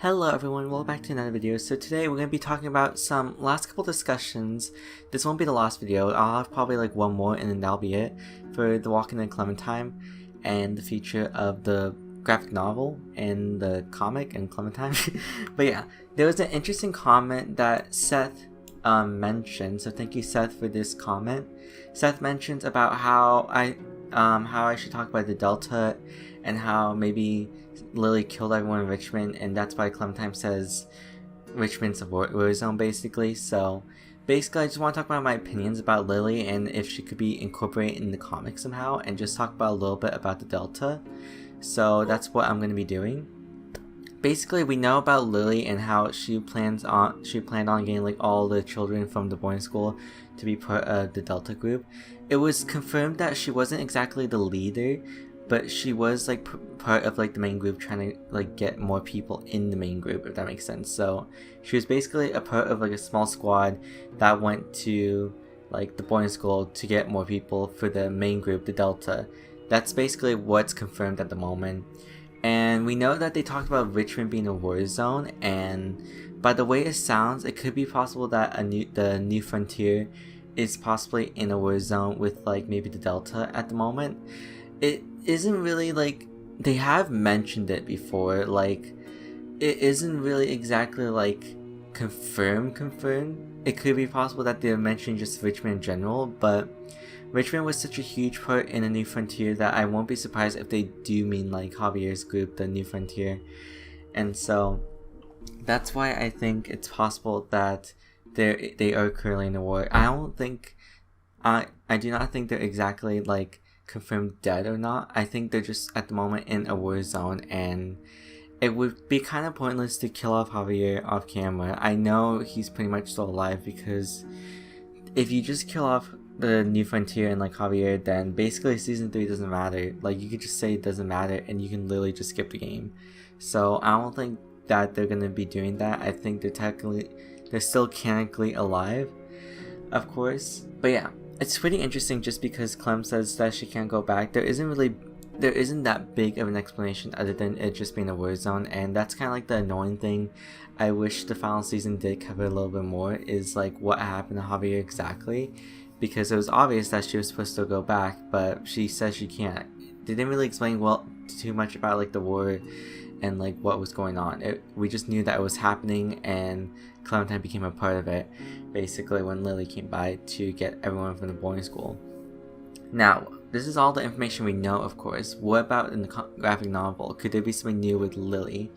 Hello everyone, welcome back to another video. So today we're going to be talking about some last couple discussions. This won't be the last video, I'll have probably like one more and then that'll be it for the Walking Dead Clementine and the feature of the graphic novel and the comic and Clementine. But yeah, there was an interesting comment that Seth mentioned, so thank you Seth for this comment. Seth mentions about how I should talk about the Delta and how maybe Lilly killed everyone in Richmond, and that's why Clementine says Richmond's a war zone basically. So basically I just want to talk about my opinions about Lilly and if she could be incorporated in the comic somehow, and just talk about a little bit about the Delta. So that's what I'm going to be doing. Basically we know about Lilly and how she planned on getting like all the children from the boarding school to be part of the Delta group. It was confirmed that she wasn't exactly the leader, but she was like part of like the main group, trying to like get more people in the main group, if that makes sense. So she was basically a part of like a small squad that went to like the boarding school to get more people for the main group, the Delta. That's basically what's confirmed at the moment. And we know that they talked about Richmond being a war zone, and by the way it sounds, it could be possible that the New Frontier is possibly in a war zone with like maybe the Delta at the moment. It isn't really like, they have mentioned it before, like it isn't really exactly like confirmed. It could be possible that they're mentioning just Richmond in general, but Richmond was such a huge part in the New Frontier that I won't be surprised if they do mean like Javier's group, the New Frontier. And so that's why I think it's possible that they are currently in a war. I do not think they're exactly like confirmed dead or not. I think they're just at the moment in a war zone, and it would be kind of pointless to kill off Javier off camera. I know he's pretty much still alive, because if you just kill off the New Frontier and like Javier, then basically season 3 doesn't matter. Like you could just say it doesn't matter and you can literally just skip the game. So I don't think that they're gonna be doing that. I think they're still canonically alive, of course. But yeah, it's pretty interesting just because Clem says that she can't go back. There isn't that big of an explanation other than it just being a war zone, and that's kind of like the annoying thing. I wish the final season did cover a little bit more, is like what happened to Javier exactly, because it was obvious that she was supposed to go back, but she says she can't. They didn't really explain too much about like the war and like what was going on. We just knew that it was happening, and Clementine became a part of it basically when Lilly came by to get everyone from the boarding school. Now this is all the information we know, of course. What about in the graphic novel? Could there be something new with Lilly?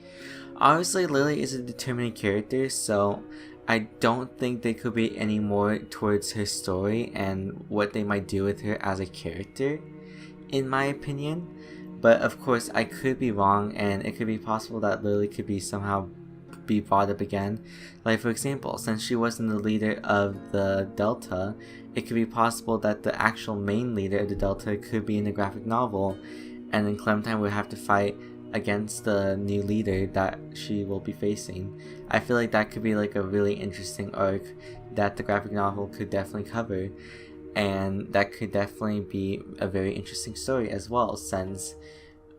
Obviously Lilly is a determining character, so I don't think there could be any more towards her story and what they might do with her as a character, in my opinion. But of course I could be wrong, and it could be possible that Lilly could be somehow be brought up again. Like for example, since she wasn't the leader of the Delta, it could be possible that the actual main leader of the Delta could be in the graphic novel, and then Clementine would have to fight against the new leader that she will be facing. I feel like that could be like a really interesting arc that the graphic novel could definitely cover, and that could definitely be a very interesting story as well, since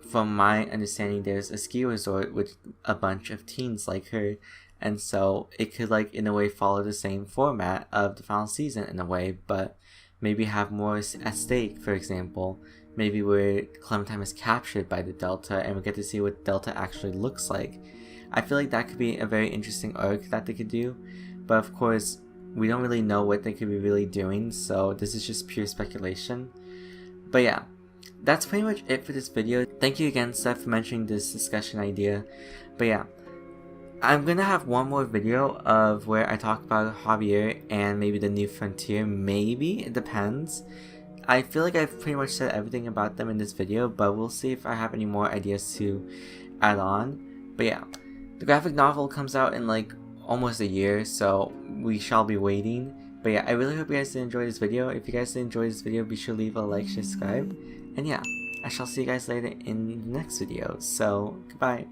from my understanding there's a ski resort with a bunch of teens like her, and so it could like in a way follow the same format of the final season in a way, but maybe have more at stake. For example, maybe where Clementine is captured by the Delta and we get to see what Delta actually looks like. I feel like that could be a very interesting arc that they could do, but of course we don't really know what they could be really doing, so this is just pure speculation. But yeah, that's pretty much it for this video. Thank you again Seth for mentioning this discussion idea. But yeah, I'm gonna have one more video of where I talk about Javier and maybe the New Frontier. Maybe, it depends. I feel like I've pretty much said everything about them in this video, but we'll see if I have any more ideas to add on. But yeah, the graphic novel comes out in like almost a year, so we shall be waiting. But yeah, I really hope you guys did enjoy this video. If you guys did enjoy this video, be sure to leave a like, subscribe, and yeah, I shall see you guys later in the next video. So goodbye.